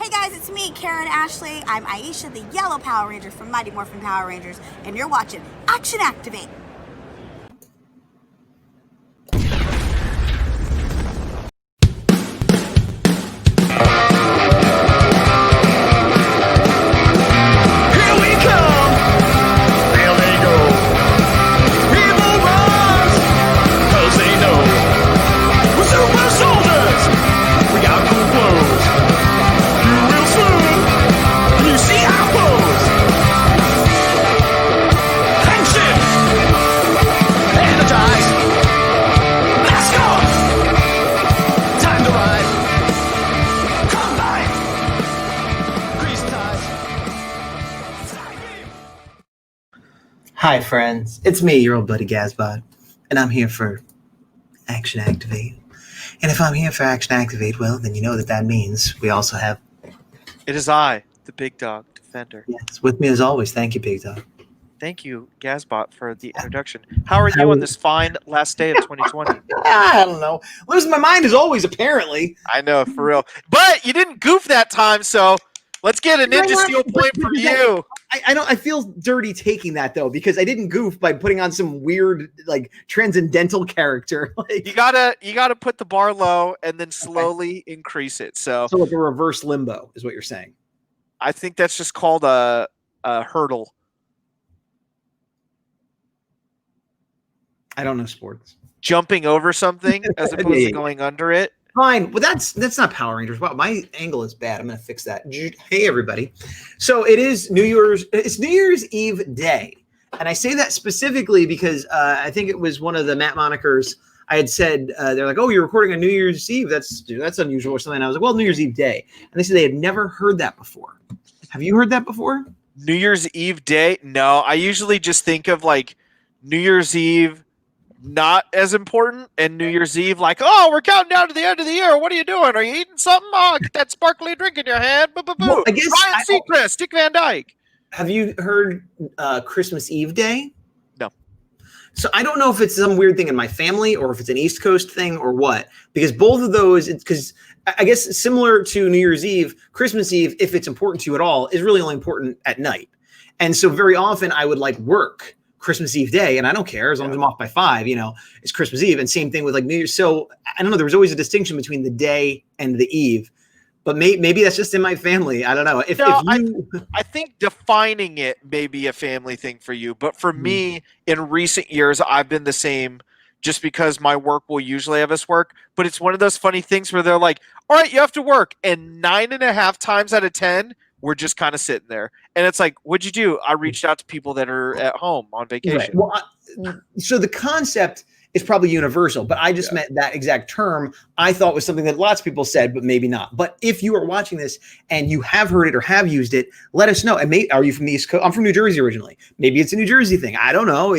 Hey guys, it's me, Karen Ashley. I'm Aisha, the yellow Power Ranger from Mighty Morphin Power Rangers, and you're watching Action Activate. Hi friends, it's me, your old buddy Gazbot, and I'm here for Action Activate. And if I'm here for Action Activate, well, then you know that means we also have... It is I, the Big Dawg Defender. Yes, with me as always. Thank you, Big Dawg. Thank you, Gazbot, for the introduction. How are you on this fine last day of 2020? I don't know. Losing my mind as always, apparently. I know, for real. But you didn't goof that time, so let's get a Ninja Steel point from you. I feel dirty taking that though, because I didn't goof by putting on some weird like transcendental character. Like, you gotta put the bar low and then slowly increase it. So like a reverse limbo is what you're saying. I think that's just called a hurdle. I don't know sports. Jumping over something as opposed to going under it. Fine. Well, that's not Power Rangers. Wow, my angle is bad. I'm gonna fix that. Hey, everybody. So it is New Year's Eve day, and I say that specifically because I think it was one of the Matt monikers I had said. They're like, "Oh, you're recording on New Year's Eve. That's unusual or something." And I was like, "Well, New Year's Eve day," and they said they had never heard that before. Have you heard that before? New Year's Eve day? No, I usually just think of like New Year's Eve. Not as important, and New Year's Eve, like, oh, we're counting down to the end of the year. What are you doing? Are you eating something? Oh, get that sparkly drink in your hand. Boo, boo, boo. Well, I guess Ryan Seacrest, Dick Van Dyke. Have you heard Christmas Eve Day? No. So I don't know if it's some weird thing in my family or if it's an East Coast thing or what, because both of those, because I guess similar to New Year's Eve, Christmas Eve, if it's important to you at all, is really only important at night. And so very often I would like work Christmas Eve day, and I don't care as long as I'm off by 5, it's Christmas Eve. And same thing with like New Year's. So I don't know, there was always a distinction between the day and the eve, but maybe that's just in my family. I don't know. I think defining it may be a family thing for you, but for me, in recent years, I've been the same just because my work will usually have us work, but it's one of those funny things where they're like, all right, you have to work. And 9.5 times out of 10, we're just kind of sitting there. And it's like, what'd you do? I reached out to people that are at home on vacation. Right. Well, so the concept is probably universal, but I just meant that exact term I thought was something that lots of people said, but maybe not. But if you are watching this and you have heard it or have used it, let us know. And are you from the East Coast? I'm from New Jersey originally. Maybe it's a New Jersey thing. I don't know,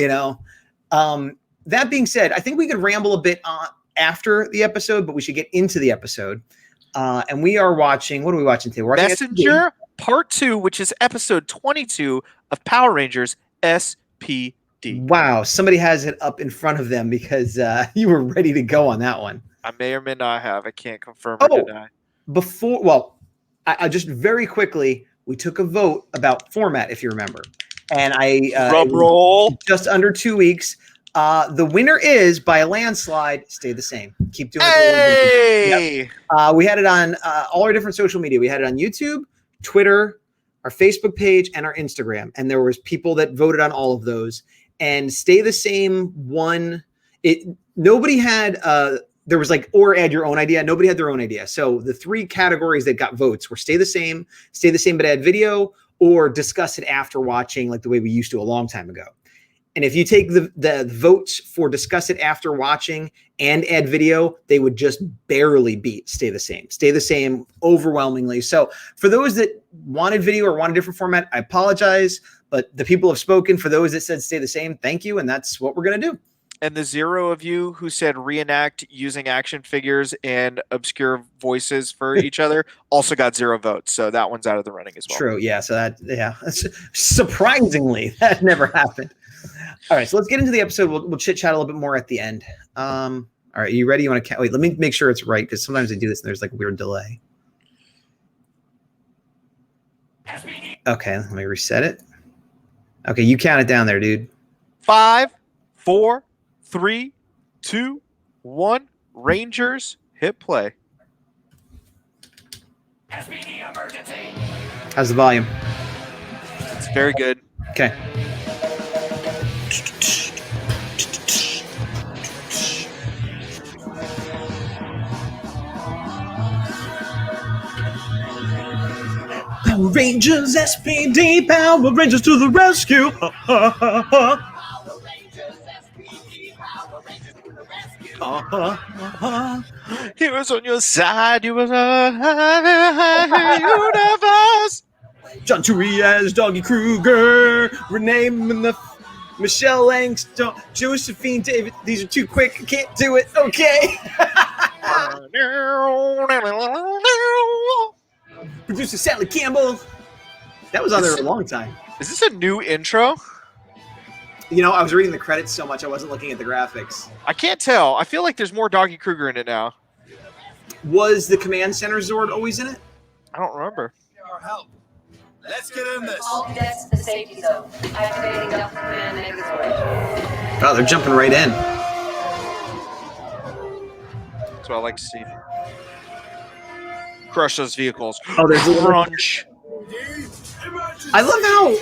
That being said, I think we could ramble a bit after the episode, but we should get into the episode. And we are watching, what are we watching today? We're watching Messenger Part 2, which is episode 22 of Power Rangers S.P.D. Wow, somebody has it up in front of them because you were ready to go on that one. I may or may not have. I can't confirm or deny. I just very quickly, we took a vote about format, if you remember. And drum roll. Just under 2 weeks. The winner is, by a landslide, Stay the Same. Keep doing it. Hey! We had it on all our different social media. We had it on YouTube, Twitter, our Facebook page, and our Instagram. And there was people that voted on all of those. And Stay the Same won. Nobody had, there was like, or add your own idea. Nobody had their own idea. So the 3 categories that got votes were Stay the Same but add video, or discuss it after watching, like the way we used to a long time ago. And if you take the votes for discuss it after watching and add video, they would just barely beat Stay the Same. Stay the Same overwhelmingly. So for those that wanted video or want a different format, I apologize. But the people have spoken. For those that said Stay the Same, thank you. And that's what we're going to do. And the 0 of you who said reenact using action figures and obscure voices for each other also got 0 votes. So that one's out of the running as well. True. Yeah. So surprisingly, that never happened. All right, so let's get into the episode. We'll chit chat a little bit more at the end. All right, you ready? You want to wait? Let me make sure it's right because sometimes I do this and there's like a weird delay. Okay, let me reset it. Okay, you count it down there, dude. 5, 4, 3, 2, 1. Rangers, hit play. How's the volume? It's very good. Okay. Power Rangers S.P.D. Power Rangers to the rescue. He was on your side. You was a universe. John Turiez, Doggy Kruger, Renee Michelle Langston, Josephine David. These are too quick. I can't do it. Okay. Producer Sally Campbell. That was on there a long time. Is this a new intro? You know, I was reading the credits so much I wasn't looking at the graphics. I can't tell. I feel like there's more Doggy Kruger in it now. Was the Command Center Zord always in it? I don't remember. Our help. Let's get in this. All cadets to the safety zone. Activating Delta Command Megazord. Oh, they're jumping right in. That's what I like to see. Crush those vehicles. Oh, there's a little crunch. I love how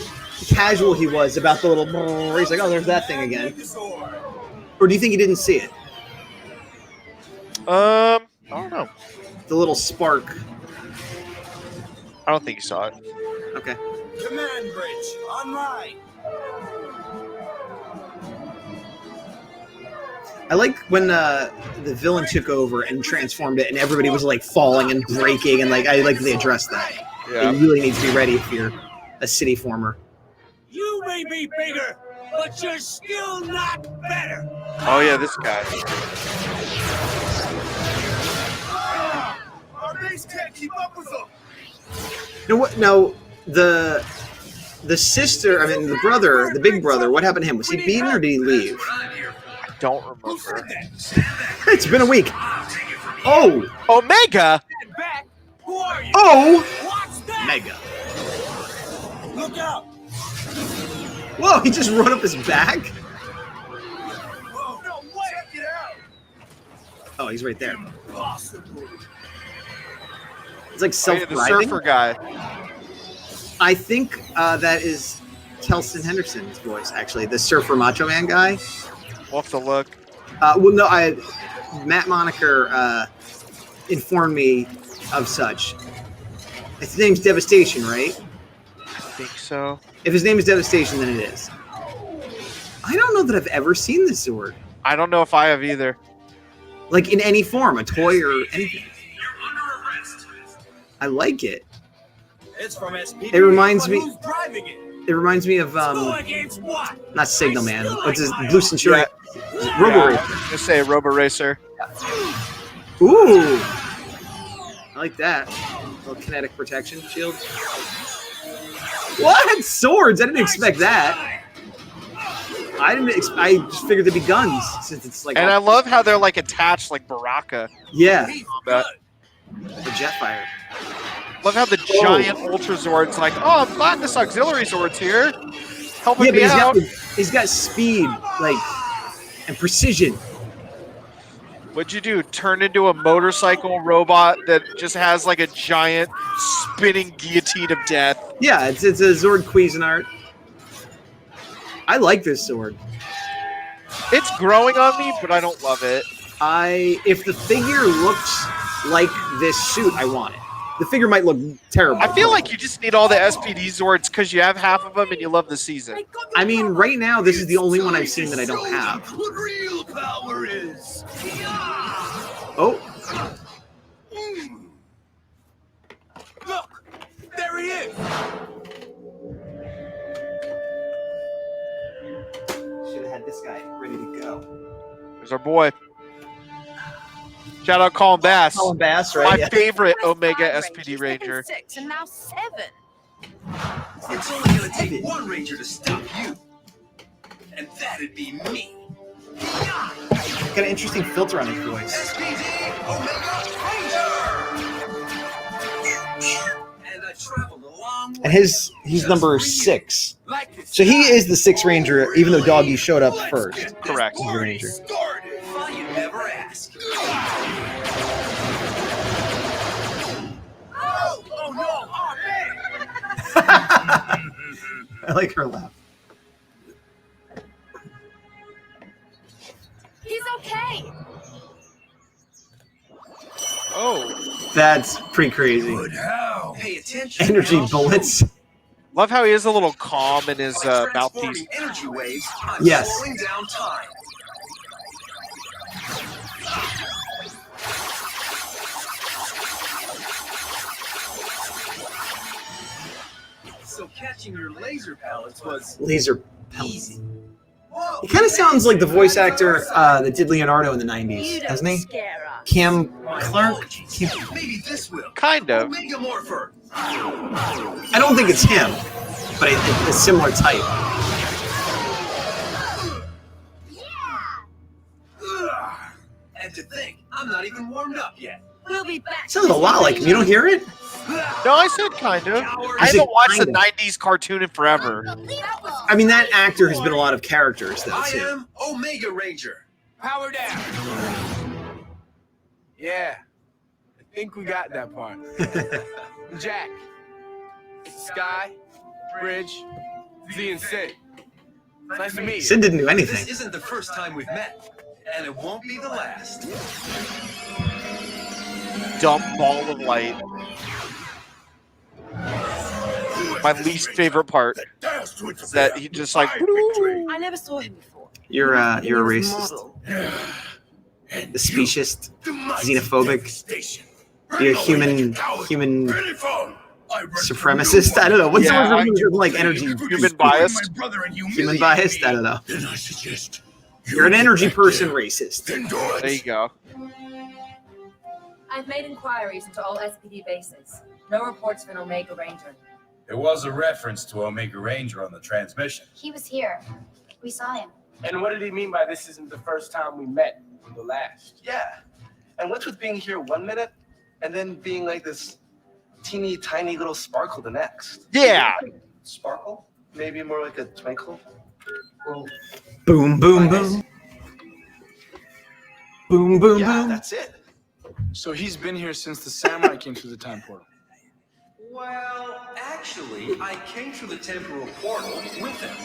casual he was about the little. He's like, oh, there's that thing again. Or do you think he didn't see it? I don't know. The little spark. I don't think you saw it. Okay. Command bridge online. I like when the villain took over and transformed it, and everybody was like falling and breaking, and like I like they addressed that. Yeah. You really need to be ready if you're a city former. You may be bigger, but you're still not better. Oh yeah, this guy. Our base can't keep up with them. No, what? No, the sister. I mean, the brother, the big brother. What happened to him? Was he beaten or did he leave? I don't remember. It's been a week. Oh, Omega. Stand back. Who are you? oh, What's that? Mega. Look out. Whoa, he just run up his back. Whoa, no way. Check it out. Oh, he's right there. Impossible. It's like Oh, yeah, the self-driving. surfer guy. I think that is Kelson Henderson's voice, actually, the surfer Macho Man guy. We'll have to look. Well, no, Matt Moniker informed me of such. His name's Devastation, right? I think so. If his name is Devastation, then it is. I don't know that I've ever seen this Zord. I don't know if I have either. Like in any form, a toy or anything. I like it. It's from S.P.D. It reminds but me- Who's driving it? It reminds me of Who against what? not Signal Man. I still What's his like Blue Centurion? Robo Yeah, Racer. I was gonna say Robo Racer. Ooh, I like that. Little kinetic protection shield. What swords? I didn't expect that. I just figured there'd be guns since it's like And I love how they're like attached like Baraka. yeah, But the Jetfire. love how the giant Ultra Zord's like, oh, I'm glad this auxiliary Zord's here. Helping Yeah, but me out. he's got speed, like, and precision. What'd you do? Turn into a motorcycle robot that just has like a giant spinning guillotine of death. Yeah, it's a Zord Cuisinart. I like this sword. It's growing on me, but I don't love it. If the figure looks like this suit, I want it. The figure might look terrible. I feel like you just need all the SPD Zords because you have half of them and you love the season. I mean, right now, this is the only one I've seen that I don't have. What real power is. Oh, Look, there he is. should have had this guy ready to go. There's our boy. Shout out Colin Bass. Colin Bass, My right? Yeah. favorite Omega SPD Ranger. 6 and now 7. It's only gonna take one ranger to stop you. And that'd be me. Got an interesting filter on his voice. S.P.D. Omega Ranger! And I traveled a long way. and he's number 6. So he is the 6th Ranger, even though Doggy showed up first. Correct. He's the Ranger. Why you never ask? Oh no! Oh man! I like her laugh. He's okay. Oh, That's pretty crazy. Good how? Pay attention. Energy now. bullets. love how he is a little calm in his By mouthpiece. transforming energy waves, I'm Yes. slowing down time. So catching your laser pellets was Laser pellets. easy. Whoa, He kind of sounds like the voice actor that did Leonardo in the 90s, doesn't he? Cam my Clark? apologies. Maybe this will. Kind of. Omega Morpher. I don't think it's him, but it's a similar type. Ugh. And to think, I'm not even warmed up yet. We'll be back. Sounds a lot like him. You don't hear it? No, I said kind of. Coward. I You said haven't watched the kind of. 90s cartoon in forever. I mean, that actor has been a lot of characters, though, I too. am Omega Ranger. Power down. Yeah, I think we got that part. Jack, Sky, Bridge, Z, and Sid. Nice to meet you. Sid didn't do This anything. isn't the first time we've met, and it won't be the last. Dumb ball of light. My least favorite part is that he just like. I never saw him before. You're a racist. The speciest, xenophobic. You're a human supremacist. I don't know. What's Yeah, the word for like energy? Human biased. Human biased? I don't know. You're an energy person racist. There you go. I've made inquiries into all S.P.D bases. No reports of an Omega Ranger. There was a reference to Omega Ranger on the transmission. He was here. We saw him. And what did he mean by this isn't the first time we met, or the last? Yeah. And what's with being here 1 minute and then being like this teeny tiny little sparkle the next? Yeah. Sparkle? Maybe more like a twinkle? Well, Boom, boom, boom. Boom, boom, yeah, boom. that's it. So he's been here since the samurai came through the time portal. Well, actually, I came through the temporal portal with him.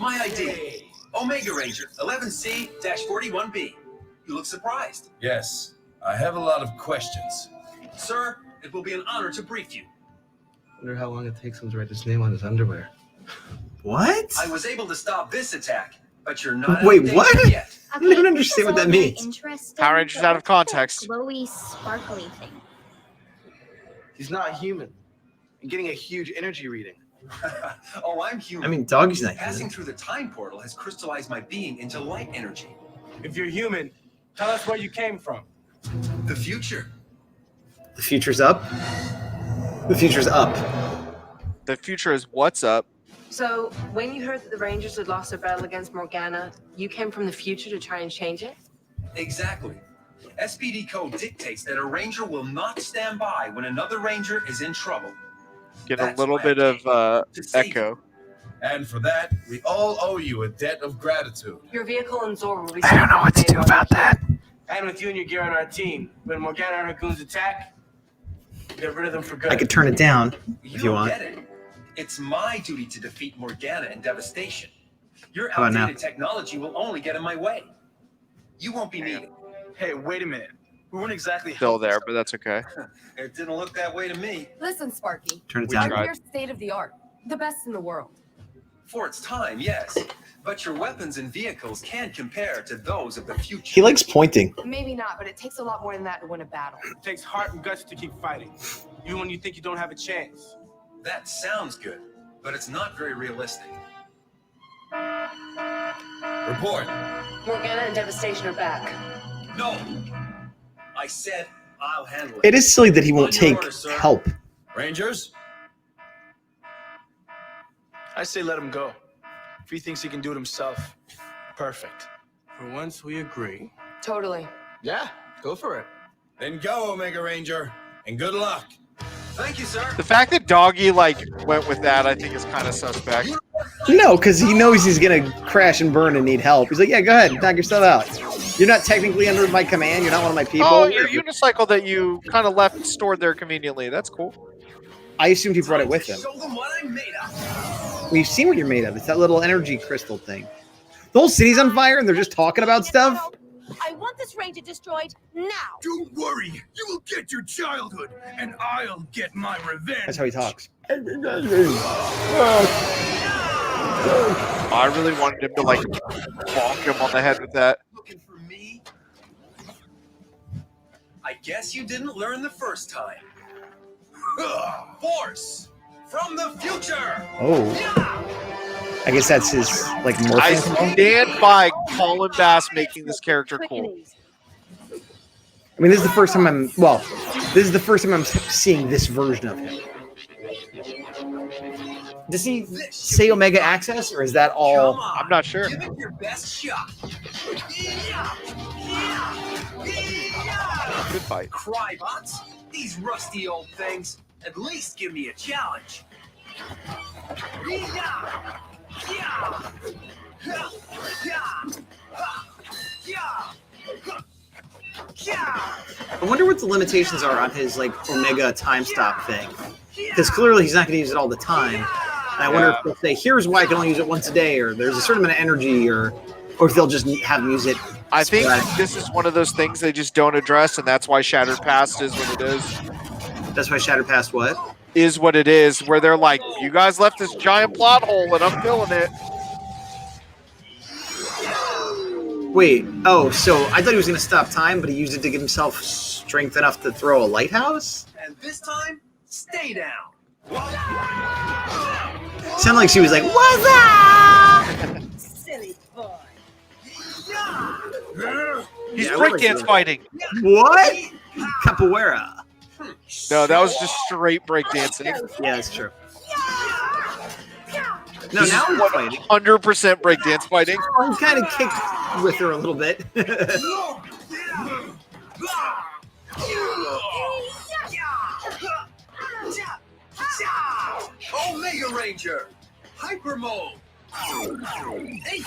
My ID, Omega Ranger, 11C-41B. You look surprised. Yes, I have a lot of questions. Sir, it will be an honor to brief you. Wonder how long it takes him to write his name on his underwear. What? I was able to stop this attack, but you're not Wait, out of what? danger yet. I don't even understand what that means. Interesting, Power Rangers but out of what's that context. Glowy, sparkly thing. He's not human. And getting a huge energy reading. Oh, I'm human. I mean, Doggy's not Passing human. through the time portal has crystallized my being into light energy. If you're human, tell us where you came from. The future. The future's up. The future's up. The future is what's up. So, when you heard that the Rangers had lost their battle against Morgana, you came from the future to try and change it? Exactly. SPD code dictates that a ranger will not stand by when another ranger is in trouble. Get a That's little why I bit of to save echo. And for that, we all owe you a debt of gratitude. Your vehicle and Zor will be. I don't know what to do about that. And with you and your gear on our team, when Morgana and her goons attack, get rid of them for good. I could turn it down if you don't want. get it. It's my duty to defeat Morgana and Devastation. Your How about now? outdated technology will only get in my way. You won't be needed. Hey, wait a minute. We weren't exactly Still there, but that's okay. It didn't look that way to me. Listen, Sparky. Turn it We down. tried. You're state of the art, the best in the world. For its time, yes. But your weapons and vehicles can't compare to those of the future. He likes pointing. Maybe not, but it takes a lot more than that to win a battle. It takes heart and guts to keep fighting, even when you think you don't have a chance. That sounds good, but it's not very realistic. Report. Morgana and Devastation are back. No! I said I'll handle it. It is silly that he won't On your take order, sir. help. Rangers? I say let him go. If he thinks he can do it himself, perfect. For once, we agree. Totally. Yeah, go for it. Then go, Omega Ranger, and good luck. Thank you, sir. The fact that Doggy like went with that, I think, is kind of suspect. No, because he knows he's gonna crash and burn and need help. He's like, yeah, go ahead, knock yourself out. You're not technically under my command. You're not one of my people. Oh, your unicycle that you kind of left stored there conveniently. That's cool. I assumed he brought it with him. Show them what I'm made of. We've seen what you're made of. It's that little energy crystal thing. The whole city's on fire and they're just talking about stuff. I want this ranger destroyed now. Don't worry, you will get your childhood, and I'll get my revenge. That's how he talks. I really wanted him to like bonk him on the head with that. Looking for me? I guess you didn't learn the first time. Force from the future. Oh. I guess that's his like I morphing. stand by Colin Bass making this character cool. I mean, this is the first time this is the first time I'm seeing this version of him. Does he say Omega Access, or is that all? Come on, I'm not sure. Give it your best shot. Good fight. Crybots, these rusty old things. At least give me a challenge. I wonder what the limitations are on his like Omega time stop thing, because clearly he's not going to use it all the time. And I wonder if they'll say, "Here's why I can only use it once a day," or "There's a certain amount of energy," or if they'll just have him use it. I think this is one of those things they just don't address, and that's why Shattered Past is what it is. That's why Shattered Past what? Is what it is, where they're like, you guys left this giant plot hole and I'm filling it. Wait, oh, so I thought he was going to stop time, but he used it to give himself strength enough to throw a lighthouse? And this time, stay down. Sounded like she was like, "What's up?" Silly boy. He's Yeah, I wonder breakdance if- fighting. What? Capoeira. No, that was just straight breakdancing. Yeah, that's true. No, This now is he's fighting. 100% breakdance fighting. Oh, he kind of kicked with her a little bit. Omega Ranger, Hyper Mode. Engage.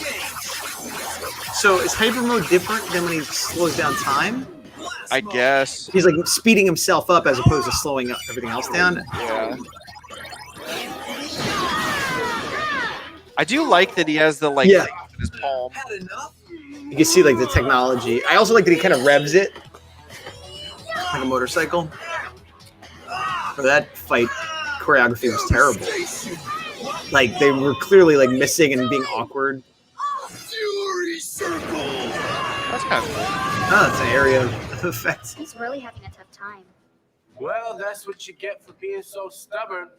So is hyper mode different than when he slows down time? I guess. He's like speeding himself up as opposed to slowing everything else down. Yeah. I do like that he has the like Yeah. thing in his palm. Had enough? You can see like the technology. I also like that he kind of revs it like a motorcycle. For that fight, choreography was terrible. Like they were clearly like missing and being awkward. Fury Circle! That's kind of cool. Oh, it's an area of effect. He's really having a tough time. Well, that's what you get for being so stubborn.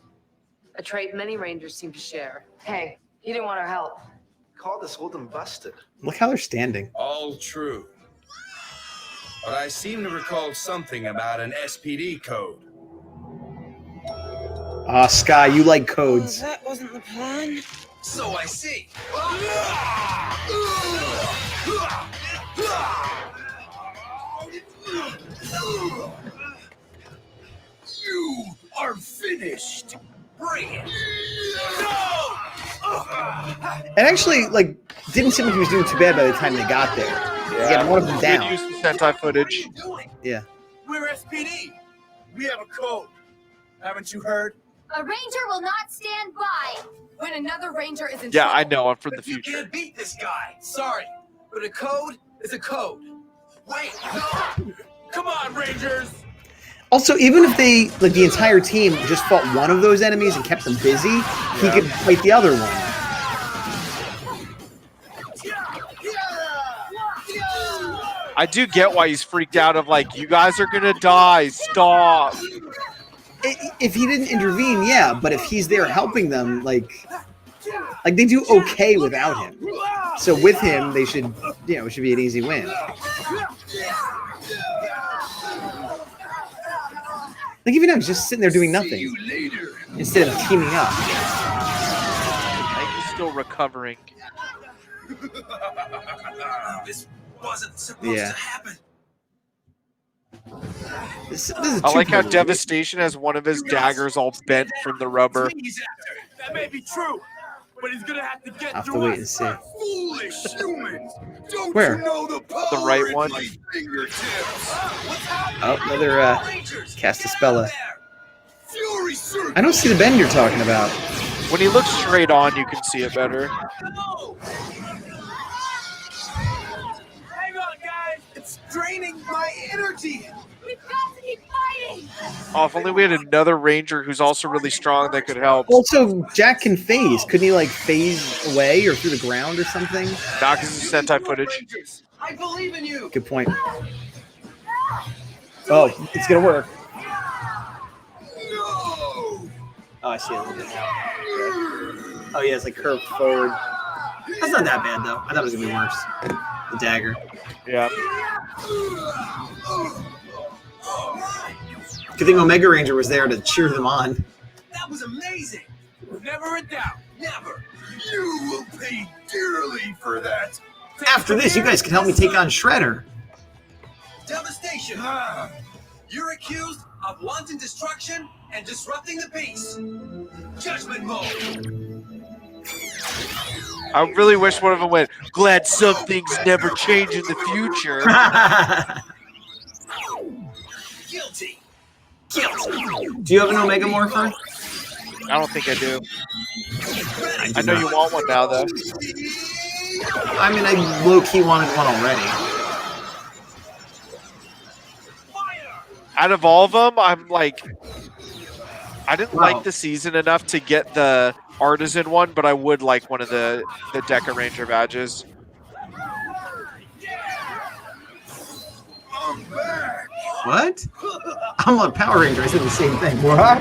A trait many rangers seem to share. Hey, you didn't want our help. Called us old and busted. Look how they're standing. All true. But I seem to recall something about an SPD code. Ah, Sky, you like codes. That wasn't the plan. So I see. You are finished. Bring it. And actually, like, didn't seem like he was doing too bad by the time they got there. He had one of them Good down. use of Sentai footage. Yeah. We're SPD. We have a code. Haven't you heard? A ranger will not stand by. When another ranger is in Yeah, trouble. I know. I'm from the But you future. can't beat this guy. Sorry, but a code is a code. Wait, no. Come on, Rangers! Also, even if they, like, the entire team just fought one of those enemies and kept them busy, he could fight the other one. I do get why he's freaked out of like, you guys are gonna die. Stop. If he didn't intervene, yeah, but if he's there helping them, like they do okay without him. So with him, they should, it should be an easy win. Like even now, he's just sitting there doing nothing instead of teaming up. I think he's still recovering. This wasn't supposed Yeah. to happen. This is I too like how puzzling. Devastation has one of his daggers all bent from the rubber. That may be true, but he's gonna have to get I'll have to through wait us and see. first. Foolish humans! Don't Where? you know the power The right in one. my fingertips? Oh, another cast a spella. Fury circle! I don't see the bend you're talking about. When he looks straight on, you can see it better. Hang on, guys. It's draining my energy. We've got to keep fighting. Oh, if only we had another Ranger who's also really strong that could help. Also, Jack can phase. Couldn't he like phase away or through the ground or something? Not because it's Sentai footage. Rangers, I believe in you. Good point. Oh, it's gonna work. No! Oh, I see it a little bit now. Oh yeah, it's like curved forward. That's not that bad though. I thought it was gonna be worse. The dagger. Yeah. Good thing Omega Ranger was there to cheer them on. That was amazing. Never a doubt. Never. You will pay dearly for that. After this, you guys can help me take on Shredder. Devastation! You're accused of wanton destruction and disrupting the peace. Judgment mode! I really wish one of them went, glad some things never change in the future. Guilty! Do you have an Omega Morpher? I don't think I do. I know you want one now, though. I mean, I low-key wanted one already. Out of all of them, I'm like, I didn't Wow. like the season enough to get the Artisan one, but I would like one of the Deca Ranger badges. I'm back. What? I'm a Power Ranger. I said the same thing. What?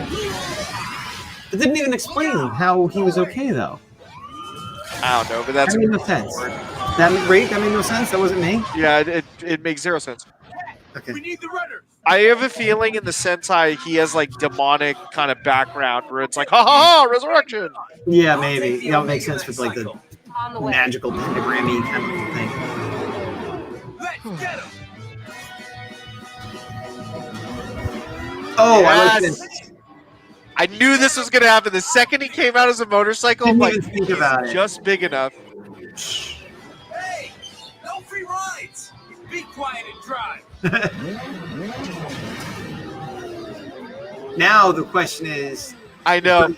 It didn't even explain how he was okay, though. I don't know, but that's That made no sense. That made no sense? That wasn't me? yeah, it makes zero sense. Okay. We need the runners. I have a feeling in the Sentai he has like demonic kind of background where it's like, ha ha ha, resurrection. Yeah, maybe. That would make sense with like the On the way. magical pentagram-y kind of thing. Let's get him. Oh, I like Yes. this. I knew this was gonna happen. The second he came out as a motorcycle, I'm Didn't like, even think about he's it. just big enough. Hey! No free rides! Be quiet and drive. Now the question is, I know.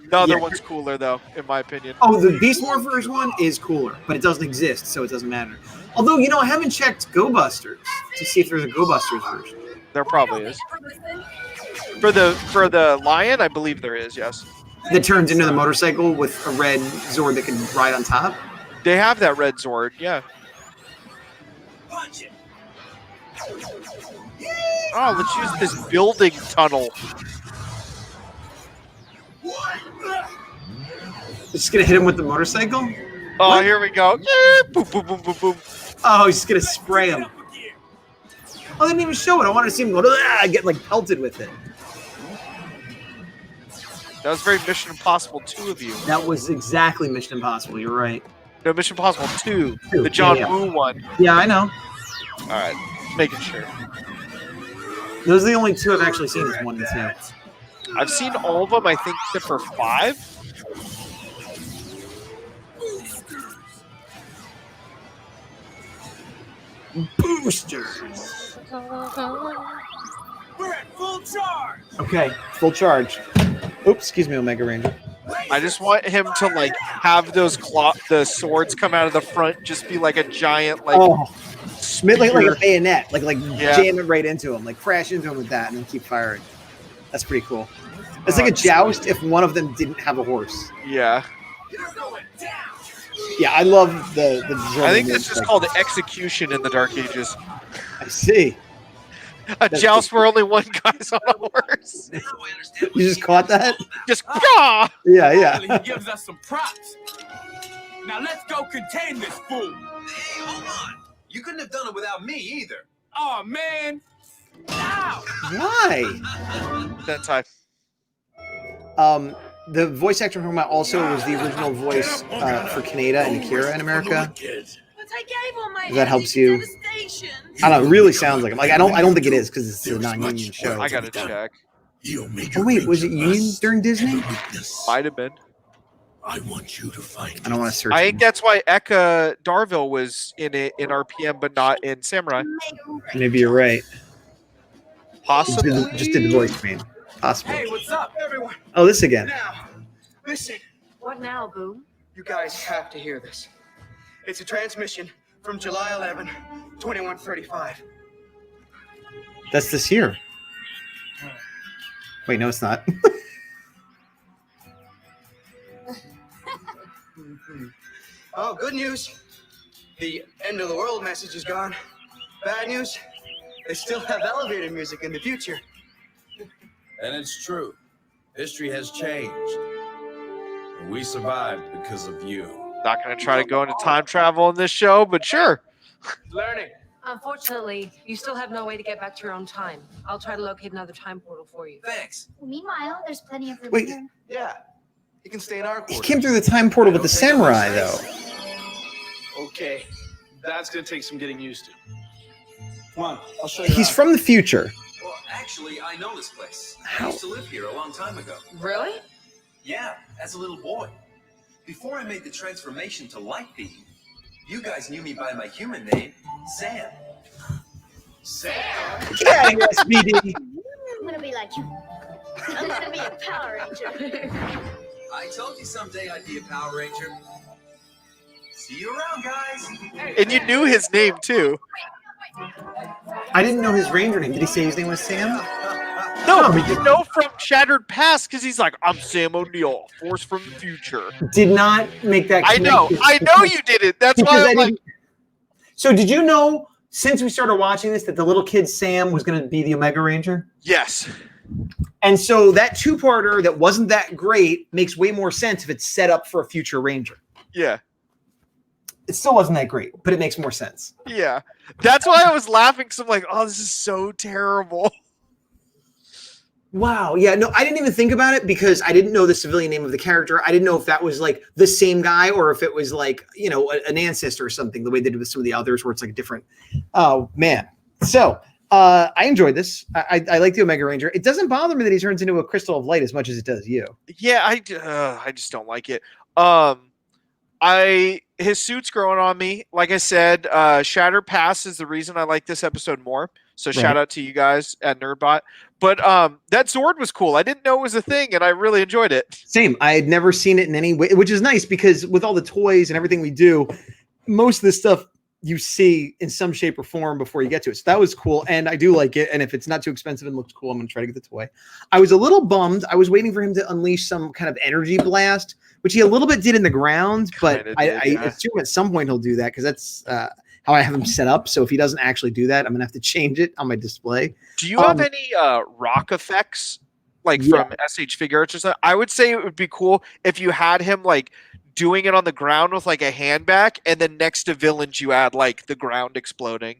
The other Yeah. one's cooler though, in my opinion. oh, the Beast Morphers one is cooler, but it doesn't exist, so it doesn't matter. Although, you know, I haven't checked Go-Busters to see if there's a Go-Busters version. There probably is. For the Lion, I believe there is, yes. That turns into the motorcycle with a red Zord that can ride on top. They have that red Zord, yeah. Punch it! Oh, let's use this building tunnel. Just gonna hit him with the motorcycle? Oh, What? here we go. Yeah, boom, boom, boom, boom, boom. Oh, he's just gonna spray him. Oh, they didn't even show it. I wanted to see him go, get like pelted with it. That was very Mission Impossible 2 of you. That was exactly Mission Impossible. You're right. No, Mission Impossible 2. Two, The John yeah. Woo one. Yeah, I know. All right, making sure. Those are the only two I've actually seen is 1 and 2. I've seen all of them, I think, except for 5. Boosters. We're at full charge. Okay, full charge. Oops, excuse me, Omega Ranger. I just want him to like have those the swords come out of the front, just be like a giant like Oh, like a spear. bayonet, like Yeah. jam it right into him, like crash into him with that, and then keep firing. That's pretty cool. It's like a joust if one of them didn't have a horse. Yeah. You're going down. Yeah, I love the I think that's just called execution in the Dark Ages. I see. A joust where only one guy's on a horse. Now I understand You just caught that? Just ah! Yeah, Finally, yeah. he gives us some props. Now let's go contain this fool. Hey, hold on! You couldn't have done it without me either. Oh man. Ow. Why? That time. The voice actor from my also was the original voice for Kaneda and Akira in America. But I gave all my That helps you I don't know. It really sounds like him. Like I don't think it is because it's a non-union show. I gotta check. Oh wait, was it union during Disney? Might have been. I want you to find I don't want to search. I think that's why Eka Darville was in it in RPM, but not in Samurai. Maybe you're right. Possibly. Just did the voice screen. Possibly. Hey, what's up, everyone? Oh, this again. Now, listen. What now, Boo? You guys have to hear this. It's a transmission from July 11, 2135. That's this year. Wait, no, it's not. Oh, good news. The end of the world message is gone. Bad news. They still have elevator music in the future. And it's true. History has changed. And we survived because of you. Not going to try to go into time travel in this show, but sure. Learning. Unfortunately, you still have no way to get back to your own time. I'll try to locate another time portal for you. Thanks. Meanwhile, there's plenty of room Wait. here. Yeah. You can stay in our He quarters. came through the time portal with the samurai, though. Okay, that's gonna take some getting used to. Come on, I'll show you. He's how. from the future. Well, actually, I know this place. How? I used to live here a long time ago. Really? Yeah, as a little boy. Before I made the transformation to Lightbeam, you guys knew me by my human name, Sam. Yeah, S.P.D. I'm gonna be like you. I'm gonna be a Power Ranger. I told you someday I'd be a Power Ranger. See you around, guys. And you knew his name, too. I didn't know his ranger name. Did he say his name was Sam? No, you know from Shattered Past because he's like, I'm Sam O'Neill, Force from the future. Did not make that I know you did it. That's why I'm like, So did you know, since we started watching this, that the little kid Sam was going to be the Omega Ranger? yes. And so that two-parter that wasn't that great makes way more sense if it's set up for a future Ranger. Yeah. It still wasn't that great, but it makes more sense. Yeah. That's why I was laughing because I'm like, oh, this is so terrible. Wow. Yeah, no, I didn't even think about it because I didn't know the civilian name of the character. I didn't know if that was like the same guy or if it was like, you know, an ancestor or something, the way they did with some of the others where it's like a different. Oh, man. So I enjoyed this. I like the Omega Ranger. It doesn't bother me that he turns into a crystal of light as much as it does you. Yeah, I just don't like it. His suit's growing on me. Like I said, Shattered Past is the reason I like this episode more. So shout out to you guys at Nerdbot. But that Zord was cool. I didn't know it was a thing, and I really enjoyed it. Same. I had never seen it in any way, which is nice because with all the toys and everything we do, most of this stuff you see in some shape or form before you get to it. So that was cool, and I do like it. And if it's not too expensive and looks cool, I'm going to try to get the toy. I was a little bummed. I was waiting for him to unleash some kind of energy blast, which he a little bit did in the ground, but I assume at some point he'll do that because that's how I have him set up. So if he doesn't actually do that, I'm going to have to change it on my display. Do you have any rock effects from SH Figure Arts or something? I would say it would be cool if you had him like doing it on the ground with like a hand back, and then next to villains you add like the ground exploding.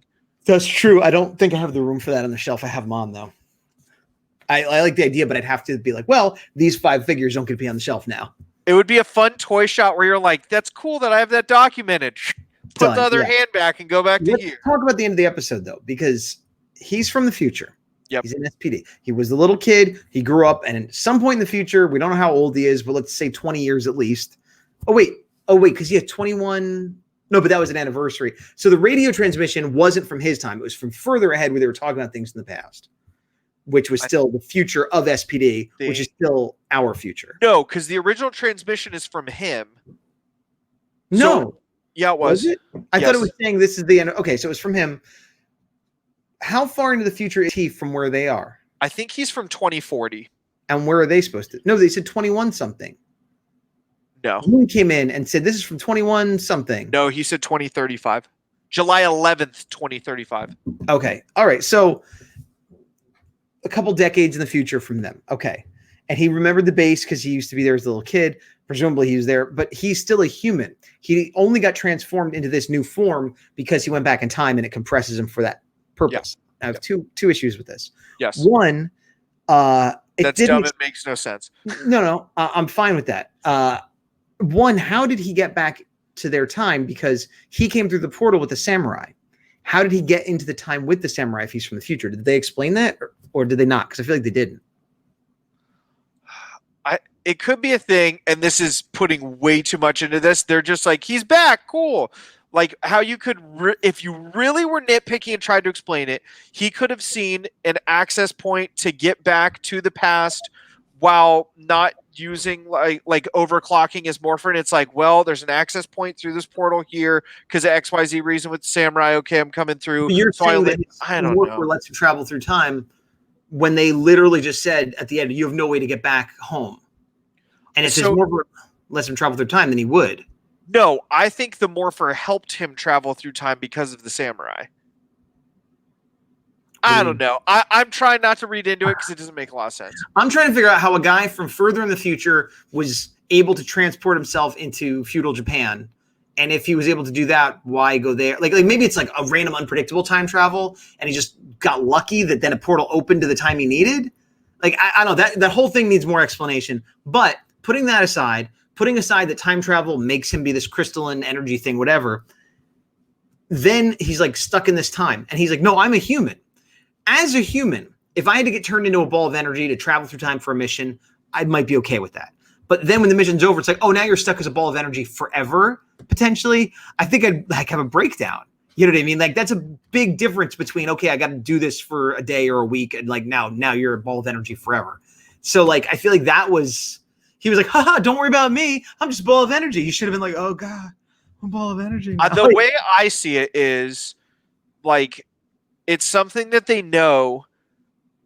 That's true. I don't think I have the room for that on the shelf. I have them on though. I like the idea, but I'd have to be like, well, these 5 figures don't get to be on the shelf now. It would be a fun toy shot where you're like, that's cool that I have that documented. Put Done, the other yeah. hand back and go back to Let's here. talk about the end of the episode though, because he's from the future. Yep. He's an SPD. He was the little kid. He grew up, and at some point in the future, we don't know how old he is, but let's say 20 years at least. Oh wait, because he had 21. No, but that was an anniversary. So the radio transmission wasn't from his time. It was from further ahead where they were talking about things in the past, which was still the future of SPD, which is still our future. No, because the original transmission is from him. No. Yeah, it was. it? I thought it was saying this is the end. Okay, so it was from him. How far into the future is he from where they are? I think he's from 2040. And where are they supposed to? No, they said 21 something. No. Moon came in and said this is from 21 something. No, he said 2035. July 11th, 2035. Okay. All right. So a couple decades in the future from them. Okay. And he remembered the base because he used to be there as a little kid. Presumably he was there, but he's still a human. He only got transformed into this new form because he went back in time and it compresses him for that purpose. I have two issues with this. Yes. One, that's dumb. It makes no sense. No, I'm fine with that. One, how did he get back to their time? Because he came through the portal with the samurai. how did he get into the time with the samurai if he's from the future? Did they explain that or did they not? Because I feel like they didn't. It could be a thing, and this is putting way too much into this. They're just like, he's back, cool. Like how you could, if you really were nitpicky and tried to explain it, he could have seen an access point to get back to the past while not using like overclocking his morphin. It's like, well, there's an access point through this portal here because of XYZ reason with the samurai. Okay, I'm coming through. But you're so saying that I don't know. Lets him travel through time when they literally just said at the end, you have no way to get back home. And if his morpher lets him travel through time, then he would. No, I think the morpher helped him travel through time because of the samurai. I don't know. I'm trying not to read into it because it doesn't make a lot of sense. I'm trying to figure out how a guy from further in the future was able to transport himself into feudal Japan. And if he was able to do that, why go there? Like maybe it's like a random unpredictable time travel and he just got lucky that then a portal opened to the time he needed. Like, I don't know, that whole thing needs more explanation. But putting that aside, putting aside that time travel makes him be this crystalline energy thing, whatever, then he's like stuck in this time. And he's like, no, I'm a human. As a human, if I had to get turned into a ball of energy to travel through time for a mission, I might be okay with that. But then when the mission's over, it's like, oh, now you're stuck as a ball of energy forever, potentially. I think I'd like have a breakdown. You know what I mean? Like that's a big difference between, okay, I got to do this for a day or a week. And like now you're a ball of energy forever. So like, I feel like he was like, haha, don't worry about me. I'm just a ball of energy. He should have been like, oh God, I'm a ball of energy. The way I see it is like, it's something that they know,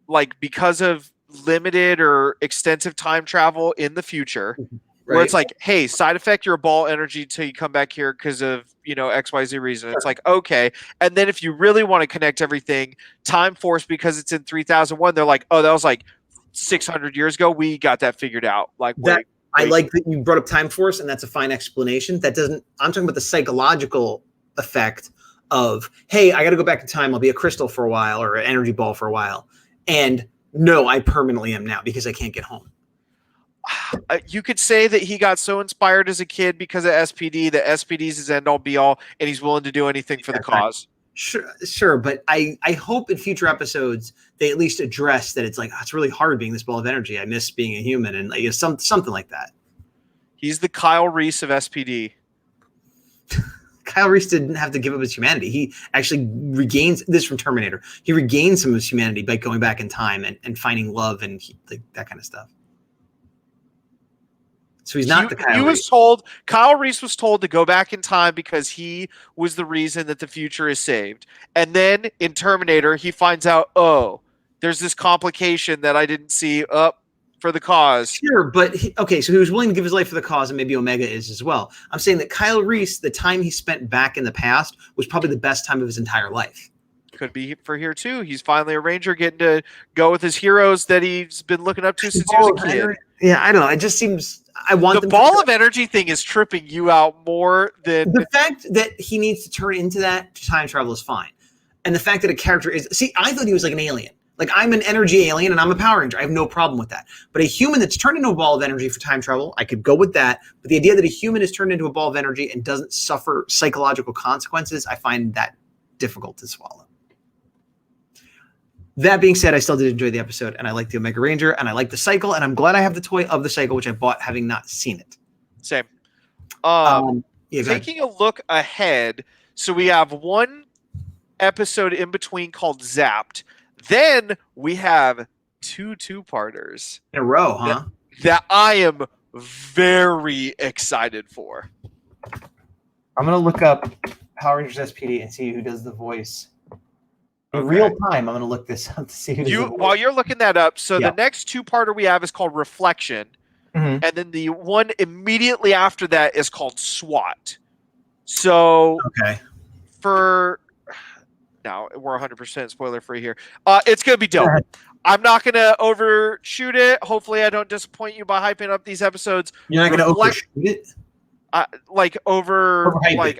like because of limited or extensive time travel in the future, where it's like, hey, side effect, you're a ball energy till you come back here because of, XYZ reason. It's like, okay. And then if you really want to connect everything, Time Force, because it's in 3001, they're like, oh, that was like 600 years ago. We got that figured out. Like, wait. I like that you brought up Time Force, and that's a fine explanation. I'm talking about the psychological effect of, hey, I got to go back in time. I'll be a crystal for a while or an energy ball for a while. And no, I permanently am now because I can't get home. You could say that he got so inspired as a kid because of SPD, that SPD's his end all be all, and he's willing to do anything for the cause. Sure. But I hope in future episodes, they at least address that it's like, it's really hard being this ball of energy. I miss being a human and like something like that. He's the Kyle Reese of SPD. Kyle Reese didn't have to give up his humanity. He actually regains this from Terminator. He regains some of his humanity by going back in time and finding love and like that kind of stuff. So he's not the Kyle Reese. Kyle Reese was told to go back in time because he was the reason that the future is saved. And then in Terminator, he finds out, oh, there's this complication that I didn't see up for the cause. Sure, but so he was willing to give his life for the cause, and maybe Omega is as well. I'm saying that Kyle Reese, the time he spent back in the past, was probably the best time of his entire life. Could be for here too. He's finally a Ranger getting to go with his heroes that he's been looking up to since he was a kid. Yeah, I don't know. It just seems I want the ball of energy thing is tripping you out more than the fact that he needs to turn into that to time travel is fine. And the fact that a character is I thought he was like an alien. Like I'm an energy alien and I'm a Power Ranger. I have no problem with that. But a human that's turned into a ball of energy for time travel, I could go with that. But the idea that a human is turned into a ball of energy and doesn't suffer psychological consequences, I find that difficult to swallow. That being said, I still did enjoy the episode, and I like the Omega Ranger, and I like the cycle, and I'm glad I have the toy of the cycle, which I bought having not seen it. Same. Taking a look ahead, so we have one episode in between called Zapped. Then we have two-parters. In a row, huh? That I am very excited for. I'm going to look up Power Rangers S.P.D. and see who does the voice. In real time, I'm going to look this up to see who while you're looking that up, so the next two-parter we have is called Reflection, and then the one immediately after that is called SWAT. So, now we're 100% spoiler-free here. It's going to be dope. I'm not going to overshoot it. Hopefully, I don't disappoint you by hyping up these episodes. You're not going to overshoot it?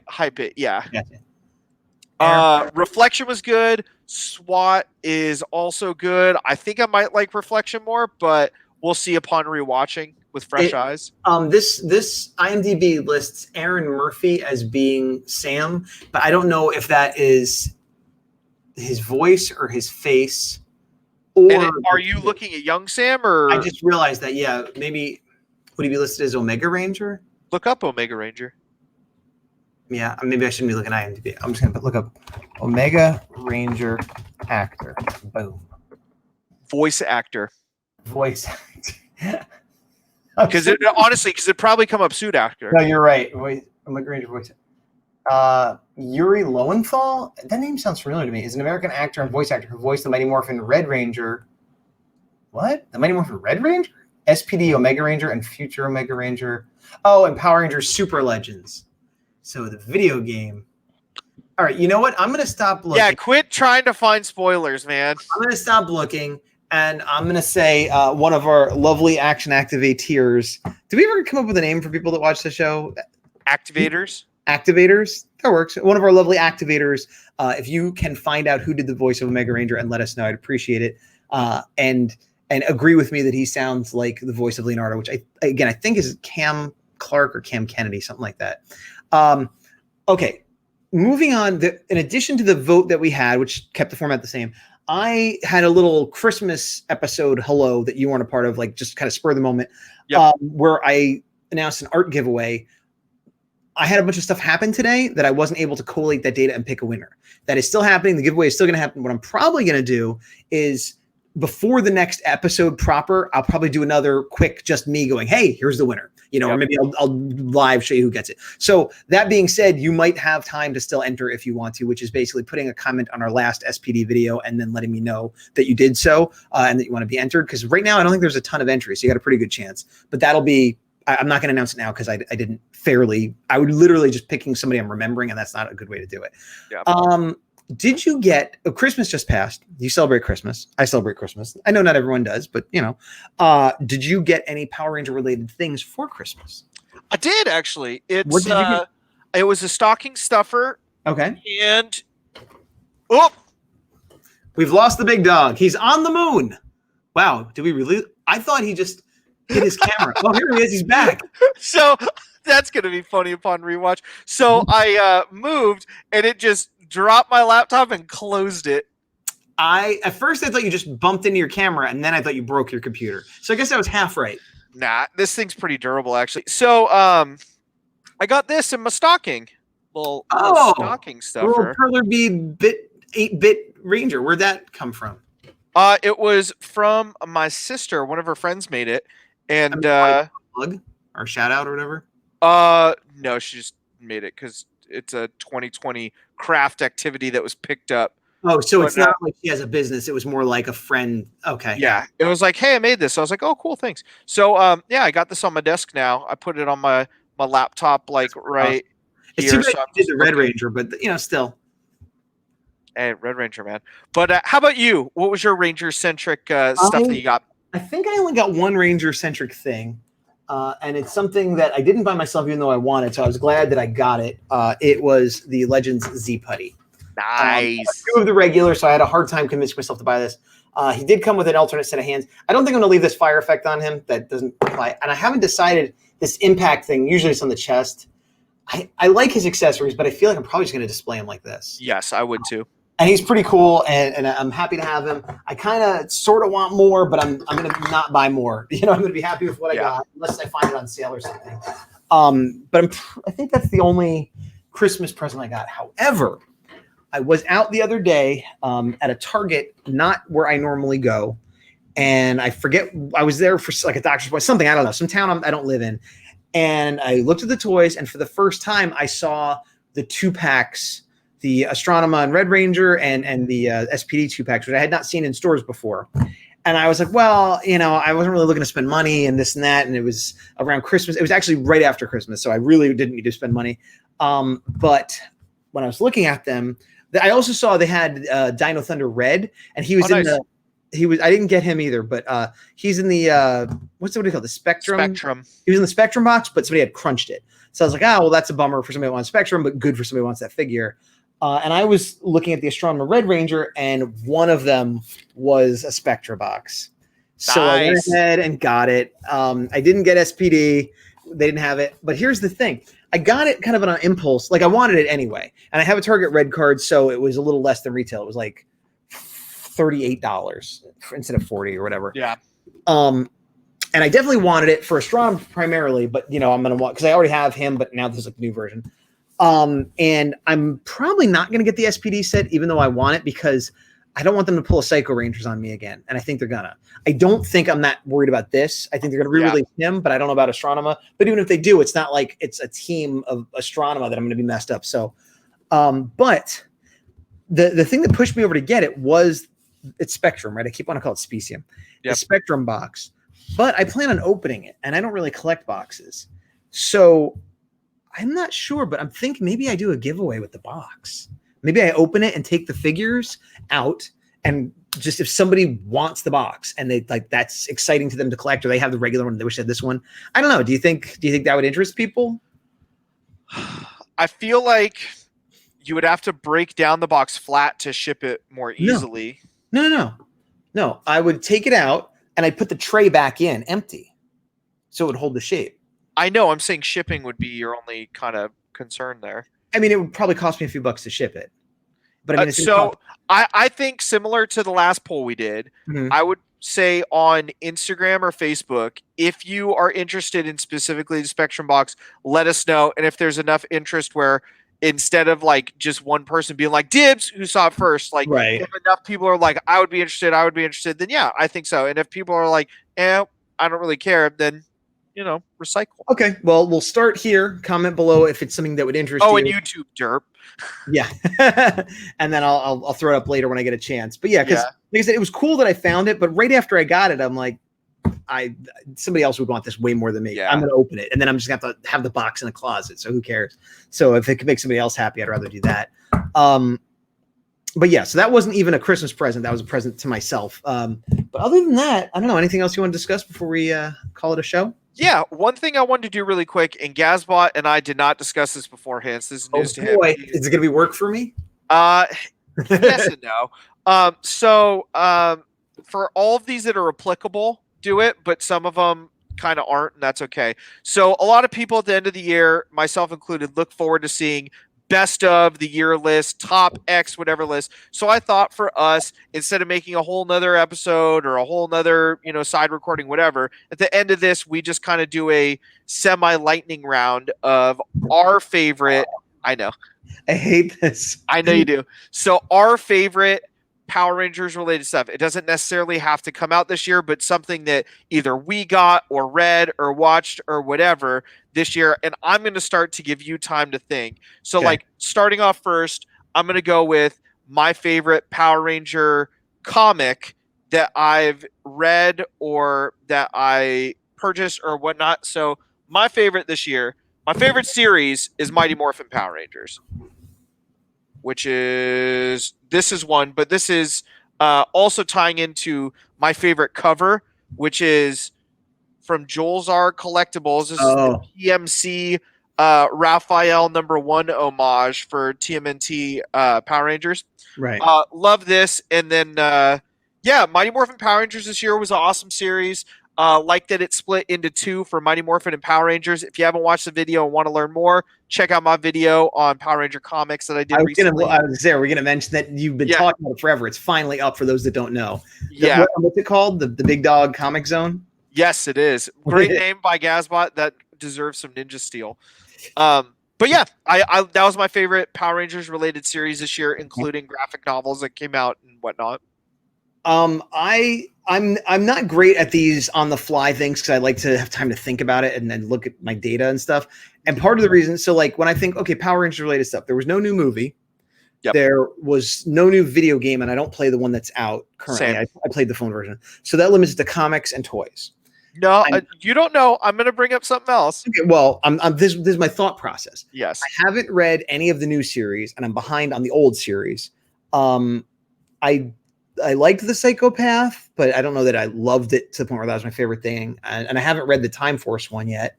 Hype it, yeah. Gotcha. Reflection was good. SWAT is also good. I think I might like Reflection more, but we'll see upon rewatching with fresh eyes. This IMDb lists Aaron Murphy as being Sam, but I don't know if that is his voice or his face. Or Are you looking at young Sam or? I just realized that, yeah, maybe would he be listed as Omega Ranger? Look up Omega Ranger. Yeah, maybe I shouldn't be looking at IMDb. I'm just gonna look up Omega Ranger actor. Boom. Voice actor. Voice actor. Because it'd probably come up suit actor. No, you're right. Omega Ranger voice. Yuri Lowenthal. That name sounds familiar to me. Is an American actor and voice actor who voiced the Mighty Morphin Red Ranger. What? The Mighty Morphin Red Ranger? SPD Omega Ranger and Future Omega Ranger. Oh, and Power Rangers Super Legends. So the video game. All right, you know what? I'm going to stop looking. Yeah, quit trying to find spoilers, man. I'm going to stop looking, and I'm going to say one of our lovely action activators. Did we ever come up with a name for people that watch the show? Activators? Activators? That works. One of our lovely activators. If you can find out who did the voice of Omega Ranger and let us know, I'd appreciate it. And agree with me that he sounds like the voice of Leonardo, which I think is Cam Clark or Cam Kennedy, something like that. Okay, moving on. In addition to the vote that we had, which kept the format the same, I had a little Christmas episode, hello, that you weren't a part of, like just kind of spur of the moment, where I announced an art giveaway. I had a bunch of stuff happen today that I wasn't able to collate that data and pick a winner. That is still happening. The giveaway is still going to happen. What I'm probably going to do is before the next episode proper, I'll probably do another quick, just me going, hey, here's the winner. Or maybe I'll live show you who gets it. So that being said, you might have time to still enter if you want to, which is basically putting a comment on our last SPD video and then letting me know that you did so and that you want to be entered. Because right now, I don't think there's a ton of entries. So you got a pretty good chance. But that'll be, I'm not going to announce it now because I didn't fairly, I would literally just picking somebody I'm remembering, and that's not a good way to do it. Yeah. Did you get Christmas just passed? You celebrate Christmas. I celebrate Christmas. I know not everyone does, but did you get any Power Ranger related things for Christmas? I did actually. It was a stocking stuffer. Okay. And we've lost the big dog. He's on the moon. Wow. Did we really? I thought he just hit his camera. Oh, here he is. He's back. So that's going to be funny upon rewatch. So I moved and it just dropped my laptop and closed it. At first I thought you just bumped into your camera, and then I thought you broke your computer. So I guess I was half right. Nah, this thing's pretty durable actually. So I got this in my stocking. Little stocking stuffer. Little Perler Bead 8-bit Ranger. Where'd that come from? It was from my sister. One of her friends made it, and plug or shout out or whatever. No, she just made it because it's a 2020 craft activity that was picked up. Oh, so it's not like she has a business. It was more like a friend. Okay. Yeah. It was like, hey, I made this. I was like, oh, cool, thanks. So I got this on my desk now. I put it on my laptop like right it's here. Too bad you did the Red Ranger, but still. Hey, Red Ranger, man. But how about you? What was your Ranger-centric stuff that you got? I think I only got one Ranger-centric thing. And it's something that I didn't buy myself, even though I wanted. So I was glad that I got it. It was the Legends Z Putty. Nice. Two of the regular, so I had a hard time convincing myself to buy this. He did come with an alternate set of hands. I don't think I'm going to leave this fire effect on him. That doesn't apply. And I haven't decided this impact thing. Usually it's on the chest. I like his accessories, but I feel like I'm probably just going to display him like this. Yes, I would too. And he's pretty cool, and I'm happy to have him. I kind of sort of want more, but I'm going to not buy more. I'm going to be happy with what I got, unless I find it on sale or something. But I think that's the only Christmas present I got. However, I was out the other day at a Target, not where I normally go, and I forget, I was there for like a doctor's appointment, something, I don't know, some town I don't live in. And I looked at the toys, and for the first time, I saw the 2-packs, the Astronema and Red Ranger and the SPD 2-packs, which I had not seen in stores before. And I was like, well, I wasn't really looking to spend money and this and that. And it was around Christmas. It was actually right after Christmas. So I really didn't need to spend money. But when I was looking at them, I also saw they had Dino Thunder Red, and he was I didn't get him either, but he's in the, what do you call it? The Spectrum? Spectrum. He was in the Spectrum box, but somebody had crunched it. So I was like, well, that's a bummer for somebody who wants Spectrum, but good for somebody who wants that figure. And I was looking at the Astronomer Red Ranger, and one of them was a Spectra box. So I went ahead and got it. I didn't get SPD. They didn't have it. But here's the thing. I got it kind of on an impulse. Like I wanted it anyway. And I have a Target Red card, so it was a little less than retail. It was like $38 instead of 40 or whatever. Yeah. And I definitely wanted it for Astron primarily, but you know, I'm gonna want because I already have him, but now there's like a new version. And I'm probably not gonna get the SPD set, even though I want it, because I don't want them to pull a Psycho Rangers on me again. And I think they're gonna. I don't think I'm that worried about this. I think they're gonna re-release him, but I don't know about Astronema. But even if they do, it's not like it's a team of Astronema that I'm gonna be messed up. So but the thing that pushed me over to get it was it's Spectrum, right? I keep wanting to call it Specium. The Spectrum box. But I plan on opening it, and I don't really collect boxes. So I'm not sure, but I'm thinking maybe I do a giveaway with the box. Maybe I open it and take the figures out, and just if somebody wants the box and they like that's exciting to them to collect, or they have the regular one and they wish they had this one. I don't know. Do you think that would interest people? I feel like you would have to break down the box flat to ship it more easily. No. I would take it out and I'd put the tray back in empty, so it would hold the shape. I know. I'm saying shipping would be your only kind of concern there. I mean, it would probably cost me a few bucks to ship it. But I mean, I think similar to the last poll we did, I would say on Instagram or Facebook, if you are interested in specifically the Spectrum box, let us know. And if there's enough interest where instead of like just one person being like dibs who saw it first, like if enough people are like, I would be interested, then yeah, I think so. And if people are like, I don't really care, then recycle. Okay, well, we'll start here. Comment below if it's something that would interest you. Oh, and YouTube derp. Yeah. And then I'll throw it up later when I get a chance. But yeah, because like I said, it was cool that I found it, but right after I got it, I'm like, somebody else would want this way more than me. I'm gonna open it, and then I'm just gonna have to have the box in the closet. So who cares? So if it could make somebody else happy, I'd rather do that. But yeah, so that wasn't even a Christmas present. That was a present to myself. But other than that, I don't know. Anything else you want to discuss before we call it a show? Yeah, one thing I wanted to do really quick, and Gazbot and I did not discuss this beforehand. So this is news to him. Is it gonna be work for me? Yes and no. So for all of these that are applicable, do it, but some of them kind of aren't, and that's okay. So a lot of people at the end of the year, myself included, look forward to seeing best of the year list, top X, whatever list. So I thought for us, instead of making a whole nother episode or a whole nother, side recording, whatever, at the end of this, we just kind of do a semi-lightning round of our favorite. I know. I hate this. I know you do. So our favorite Power Rangers related stuff. It doesn't necessarily have to come out this year, but something that either we got or read or watched or whatever this year. And I'm going to start to give you time to think. So like starting off first, I'm going to go with my favorite Power Ranger comic that I've read or that I purchased or whatnot. So my favorite this year, my favorite series is Mighty Morphin Power Rangers, which is this is one, but this is also tying into my favorite cover, which is from Joel's Art Collectibles. This is the PMC Raphael #1 homage for TMNT Power Rangers. Right. Love this. And then, Mighty Morphin Power Rangers this year was an awesome series. Like that it split into two for Mighty Morphin and Power Rangers. If you haven't watched the video and want to learn more, check out my video on Power Ranger comics that I did recently. I was there. We're going to mention that you've been talking about it forever. It's finally up for those that don't know. Yeah. What's it called? The Big Dog Comic Zone? Yes, it is. Great name by Gazbot. That deserves some ninja steel. But yeah, I that was my favorite Power Rangers related series this year, including graphic novels that came out and whatnot. I'm not great at these on the fly things because I like to have time to think about it and then look at my data and stuff. And part of the reason, so like when I think, okay, Power Rangers related stuff, there was no new movie. Yep. There was no new video game, and I don't play the one that's out currently. I played the phone version. So that limits it to comics and toys. No, you don't know. I'm going to bring up something else. Okay, well, this is my thought process. Yes. I haven't read any of the new series, and I'm behind on the old series. I liked the Psychopath, but I don't know that I loved it to the point where that was my favorite thing. And I haven't read the Time Force one yet.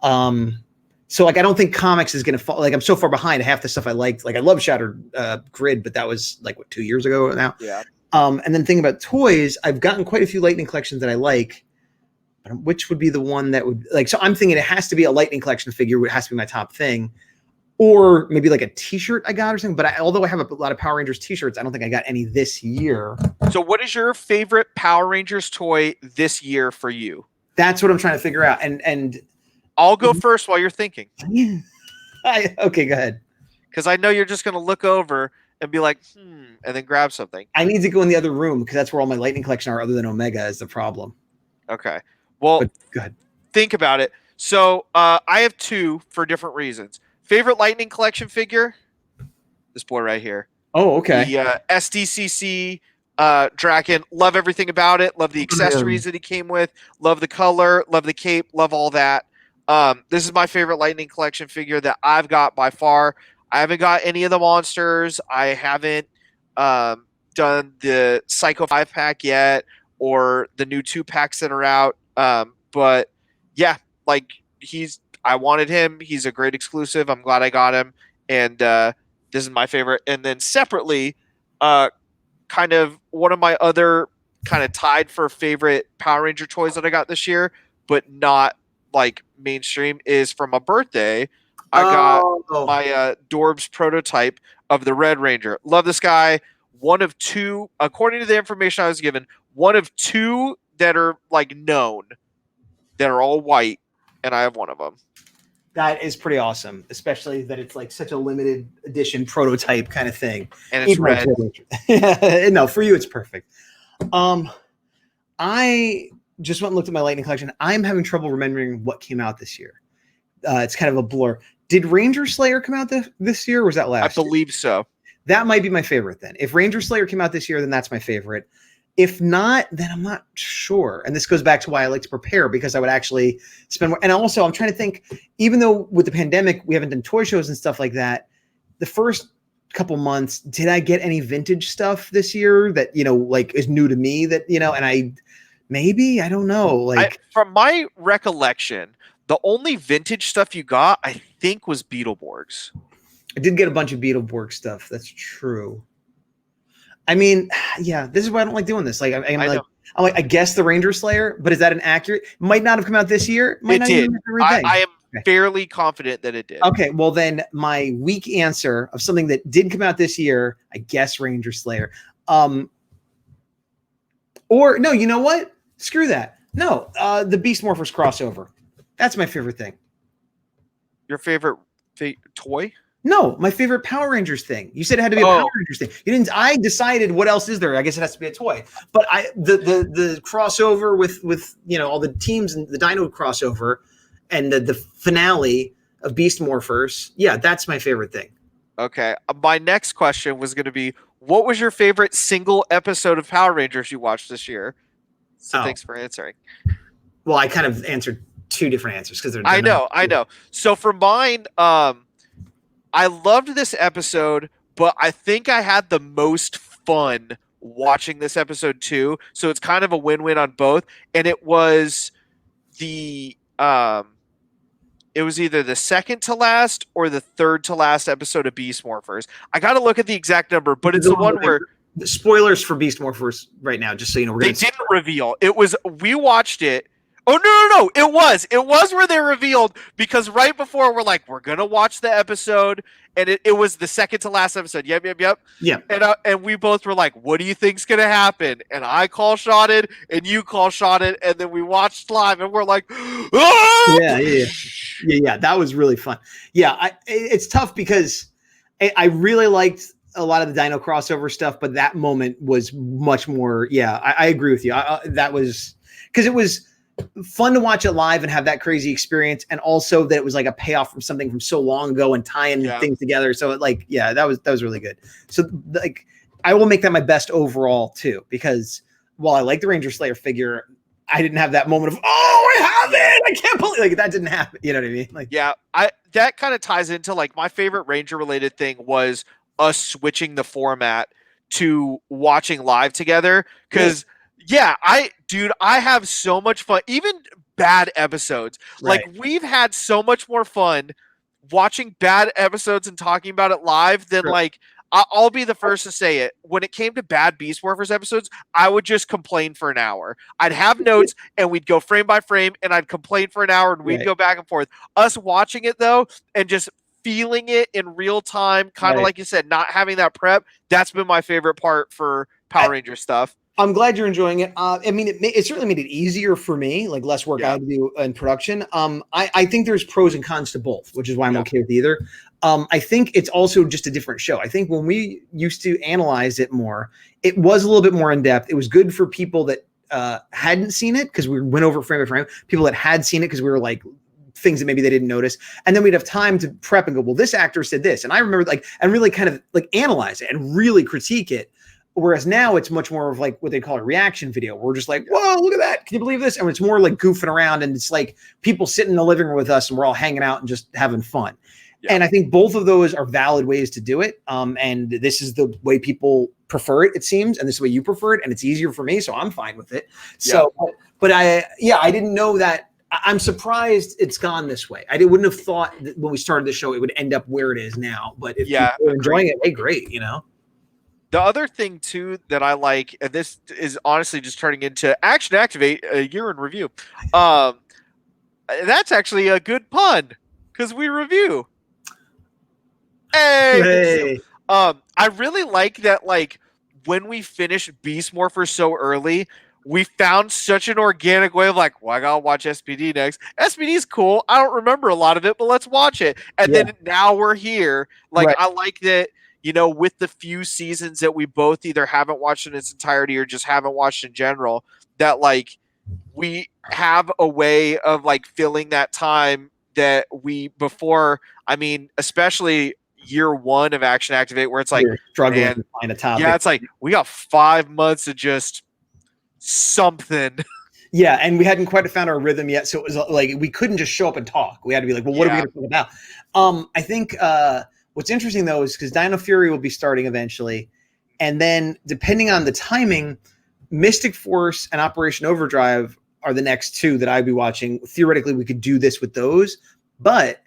So like, I don't think comics is going to fall. Like I'm so far behind. Half the stuff I liked, like I love Shattered Grid, but that was like 2 years ago now. Yeah. And then thinking about toys, I've gotten quite a few Lightning collections that I like. which would be the one that would like, so I'm thinking it has to be a Lightning Collection figure. It has to be my top thing, or maybe like a t-shirt I got or something. But although I have a lot of Power Rangers t-shirts, I don't think I got any this year. So what is your favorite Power Rangers toy this year for you? That's what I'm trying to figure out. And I'll go first while you're thinking. Okay, go ahead. Because I know you're just going to look over and be like, and then grab something. I need to go in the other room because that's where all my Lightning Collection are, other than Omega is the problem. Okay. Well, but go ahead. Think about it. So I have two for different reasons. Favorite Lightning Collection figure? This boy right here. Oh, okay. The SDCC Draken. Love everything about it. Love the accessories that he came with. Love the color. Love the cape. Love all that. This is my favorite Lightning Collection figure that I've got by far. I haven't got any of the monsters. I haven't done the Psycho 5-pack yet or the new 2-packs that are out. But yeah, like I wanted him. He's a great exclusive. I'm glad I got him. And this is my favorite. And then separately, kind of one of my other kind of tied for favorite Power Ranger toys that I got this year, but not like mainstream, is for my birthday. I got my Dorbs prototype of the Red Ranger. Love this guy. One of two, according to the information I was given, one of two that are like known that are all white, and I have one of them. That is pretty awesome, especially that it's like such a limited edition prototype kind of thing. And it's red. No, for you, it's perfect. I just went and looked at my Lightning Collection. I'm having trouble remembering what came out this year. It's kind of a blur. Did Ranger Slayer come out this year, or was that last year? I believe so. That might be my favorite then. If Ranger Slayer came out this year, then that's my favorite. If not, then I'm not sure. And this goes back to why I like to prepare, because I would actually spend more. And also, I'm trying to think, even though with the pandemic, we haven't done toy shows and stuff like that, the first couple months, did I get any vintage stuff this year that, like is new to me that, and I don't know. Like from my recollection, the only vintage stuff you got, I think, was Beetleborgs. I did get a bunch of Beetleborg stuff. That's true. I mean, yeah, this is why I don't like doing this. Like, I'm like, I guess the Ranger Slayer, but is that an accurate? Might not have come out this year. Might it did. I am fairly confident that it did. Okay, well then, my weak answer of something that did come out this year, I guess Ranger Slayer. Or no, you know what? Screw that. No, the Beast Morphers crossover. That's my favorite thing. Your favorite toy? No, my favorite Power Rangers thing. You said it had to be a Power Rangers thing. You didn't. I decided what else is there. I guess it has to be a toy. But the crossover with all the teams and the Dino crossover and the finale of Beast Morphers. Yeah, that's my favorite thing. Okay. My next question was going to be, what was your favorite single episode of Power Rangers you watched this year? So thanks for answering. Well, I kind of answered two different answers because I know. So for mine, I loved this episode, but I think I had the most fun watching this episode too. So it's kind of a win-win on both. And it was it was either the second to last or the third to last episode of Beast Morphers. I got to look at the exact number, but it's the one where spoilers for Beast Morphers right now, just so you know. They didn't reveal. We watched it. Oh, no. It was where they revealed, because right before we're like, we're going to watch the episode. And it was the second to last episode. Yep. Yeah. And we both were like, what do you think's going to happen? And I call shotted and you call shotted. And then we watched live and we're like, ah! Yeah. That was really fun. Yeah. It's tough because I really liked a lot of the Dino crossover stuff, but that moment was much more. Yeah, I agree with you. That was because it was fun to watch it live and have that crazy experience, and also that it was like a payoff from something from so long ago and tying things together. So that was really good. So like, I will make that my best overall too, because while I like the Ranger Slayer figure, I didn't have that moment of, I have it, I can't believe, like, that didn't happen. You know what I mean? Like, yeah, that kind of ties into like my favorite Ranger related thing was us switching the format to watching live together, because I have so much fun. Even bad episodes, like we've had so much more fun watching bad episodes and talking about it live than like I'll be the first to say it. When it came to bad Beast Morphers episodes, I would just complain for an hour. I'd have notes and we'd go frame by frame and I'd complain for an hour and we'd go back and forth. Us watching it though and just feeling it in real time, kind of like you said, not having that prep, that's been my favorite part for Power Ranger stuff. I'm glad you're enjoying it. I mean, it certainly made it easier for me, like less work I had to do in production. I think there's pros and cons to both, which is why I'm okay with either. I think it's also just a different show. I think when we used to analyze it more, it was a little bit more in depth. It was good for people that hadn't seen it because we went over frame by frame. People that had seen it because we were like things that maybe they didn't notice, and then we'd have time to prep and go, well, this actor said this, and I remember and really kind of analyze it and really critique it. Whereas now it's much more of like what they call a reaction video. We're just like, whoa, look at that. Can you believe this? And it's more like goofing around. And it's like people sitting in the living room with us and we're all hanging out and just having fun. Yeah. And I think both of those are valid ways to do it. And this is the way people prefer it, it seems. And this is the way you prefer it. And it's easier for me. So I'm fine with it. So, but I didn't know that. I'm surprised it's gone this way. I wouldn't have thought that when we started the show, it would end up where it is now. But if people are enjoying it, hey, great, The other thing, too, that I like, and this is honestly just turning into Action Activate, a year in review. That's actually a good pun, because we review. Hey! I really like that, when we finished Beast Morphers so early, we found such an organic way of I gotta watch SPD next. SPD's cool. I don't remember a lot of it, but let's watch it. And then now we're here. I like that. With the few seasons that we both either haven't watched in its entirety or just haven't watched in general, that we have a way of filling that time that we before. I mean, especially year one of Action Activate, where it's struggling to find a topic. Yeah, it's we got 5 months of just something. Yeah, and we hadn't quite found our rhythm yet, so it was we couldn't just show up and talk. We had to be well, what are we going to talk about? I think. What's interesting, though, is because Dino Fury will be starting eventually. And then, depending on the timing, Mystic Force and Operation Overdrive are the next two that I'd be watching. Theoretically, we could do this with those. But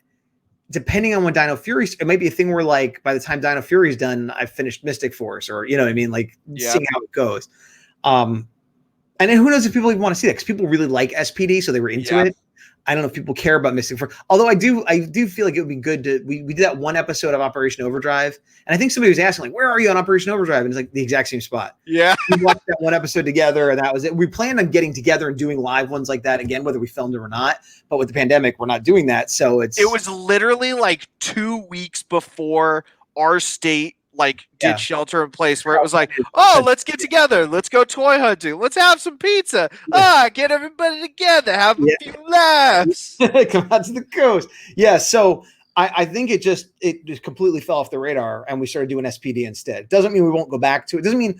depending on when Dino Fury, it might be a thing where, by the time Dino Fury is done, I've finished Mystic Force. Or, you know what I mean? Seeing how it goes. And then who knows if people even want to see that? Because people really like SPD, so they were into it. I don't know if people care about Mystic Force. Although I do feel like it would be good to we did that one episode of Operation Overdrive, and I think somebody was asking where are you on Operation Overdrive? And it's the exact same spot. Yeah. We watched that one episode together, and that was it. We planned on getting together and doing live ones like that again, whether we filmed it or not. But with the pandemic, we're not doing that. So it was literally 2 weeks before our state did shelter in place, where it was let's get together, let's go toy hunting, let's have some pizza, get everybody together, have a few laughs. Come out to the coast. Yeah, so I think it just completely fell off the radar, and we started doing SPD instead. Doesn't mean we won't go back to it. Doesn't mean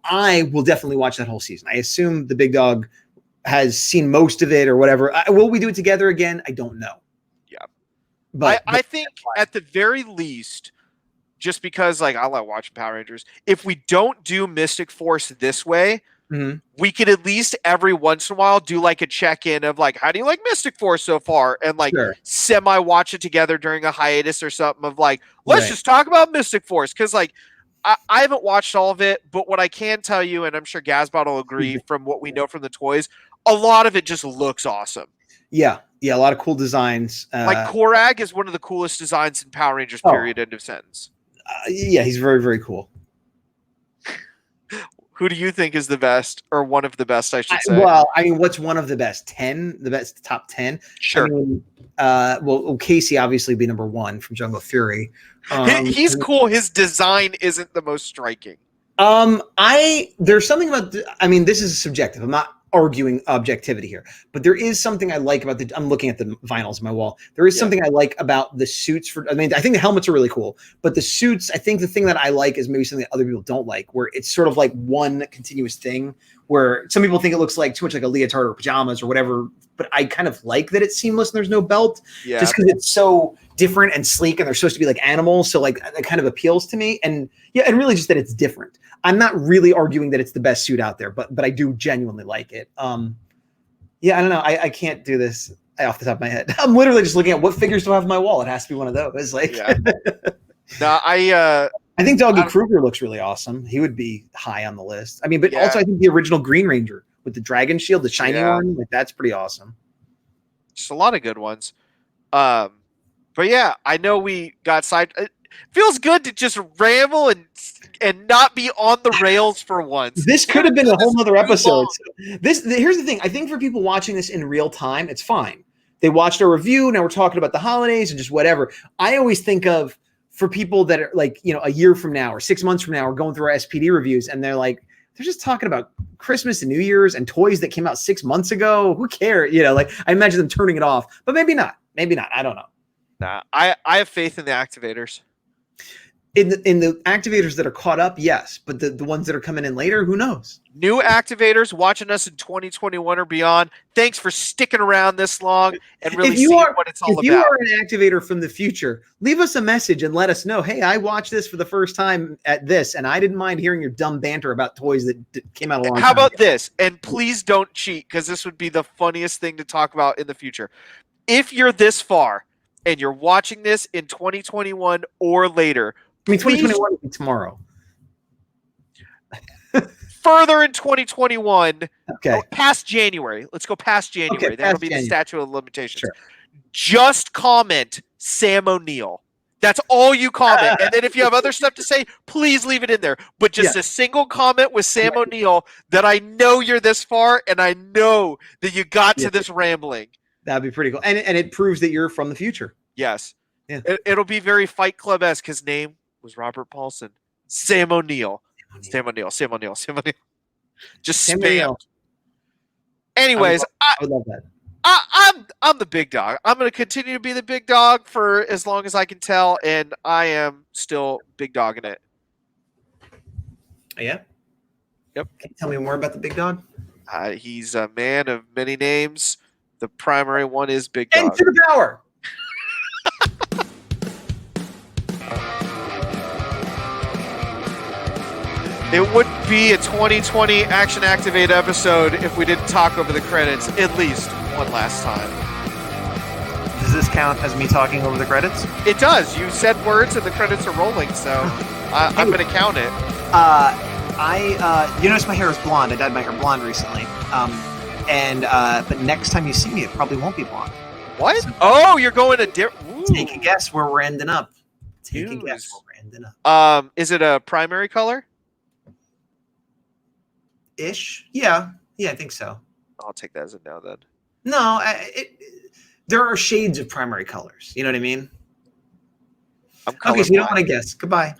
I will definitely watch that whole season. I assume the big dog has seen most of it or whatever. Will we do it together again? I don't know. Yeah, but I think at the very least, just because I like watching Power Rangers, if we don't do Mystic Force this way, we could at least every once in a while do a check-in of how do you like Mystic Force so far, and semi watch it together during a hiatus or something of let's just talk about Mystic Force, because I haven't watched all of it, but what I can tell you, and I'm sure Gazbot will agree from what we know from the toys, a lot of it just looks awesome. Yeah, a lot of cool designs. Korag is one of the coolest designs in Power Rangers, period, end of sentence. Yeah, he's very, very cool. Who do you think is the best, or one of the best, I should say? Well, I mean, what's one of the best? 10? The best top 10? Sure. I mean, Casey obviously be number 1 from Jungle Fury. He's cool. His design isn't the most striking. There's something about, this is subjective. I'm not arguing objectivity here, but there is something I like about I'm looking at the vinyls on my wall. There is something I like about the suits I think the helmets are really cool, but the suits, I think the thing that I like is maybe something that other people don't like, where it's sort of one continuous thing, where some people think it looks too much like a leotard or pajamas or whatever, but I kind of like that it's seamless and there's no belt, just because it's so different and sleek, and they're supposed to be like animals. So that kind of appeals to me. And and really just that it's different. I'm not really arguing that it's the best suit out there, but I do genuinely like it. I don't know. I can't do this off the top of my head. I'm literally just looking at what figures do I have on my wall. It has to be one of those. No, I I think Dougie Kruger looks really awesome. He would be high on the list. I mean, but also I think the original Green Ranger with the dragon shield, the shiny one, like that's pretty awesome. Just a lot of good ones. But yeah, I know we got side. It feels good to just ramble and not be on the rails for once. This could have been a whole nother episode. Here's the thing. I think for people watching this in real time, it's fine. They watched our review. Now we're talking about the holidays and just whatever. I always think of for people that are like, you know, a year from now or 6 months from now, we're going through our SPD reviews and they're like, they're just talking about Christmas and New Year's and toys that came out 6 months ago. Who cares? You know, like I imagine them turning it off, but maybe not. Maybe not. I don't know. Nah, I have faith in the activators. In the activators that are caught up, yes, but the ones that are coming in later, who knows? New activators watching us in 2021 or beyond. Thanks for sticking around this long and really seeing what it's all about. If you are an activator from the future, leave us a message and let us know, hey, I watched this for the first time at this, and I didn't mind hearing your dumb banter about toys that came out a long time ago. How about this? And please don't cheat, because this would be the funniest thing to talk about in the future. If you're this far and you're watching this in 2021 or later, I mean, 2021 will be tomorrow. Further in 2021, okay, past January. Let's go past January. Okay, That'll be the statute of limitations. Sure. Just comment Sam O'Neill. That's all you comment. And then if you have other stuff to say, please leave it in there. But just a single comment with Sam O'Neill that I know you're this far and I know that you got to this rambling. That'd be pretty cool. And it proves that you're from the future. Yes. Yeah. It'll be very Fight Club-esque. His name was Robert Paulson. Sam O'Neill. Sam O'Neill. Just spam. Anyways, I would love that. I'm the big dog. I'm going to continue to be the big dog for as long as I can tell, and I am still big dogging it. Yeah? Yep. Can you tell me more about the big dog? He's a man of many names. The primary one is Big Dog. And to the power! It wouldn't be a 2020 Action Activate episode if we didn't talk over the credits at least one last time. Does this count as me talking over the credits? It does. You said words and the credits are rolling, so I'm going to count it. You notice my hair is blonde. I dyed my hair blonde recently. But next time you see me, it probably won't be blonde. What? So, you're going to take a guess where we're ending up. Take a guess where we're ending up. Is it a primary color? Ish. Yeah, I think so. I'll take that as a no then. No, there are shades of primary colors. You know what I mean? I'm okay, so you don't want to guess. Goodbye.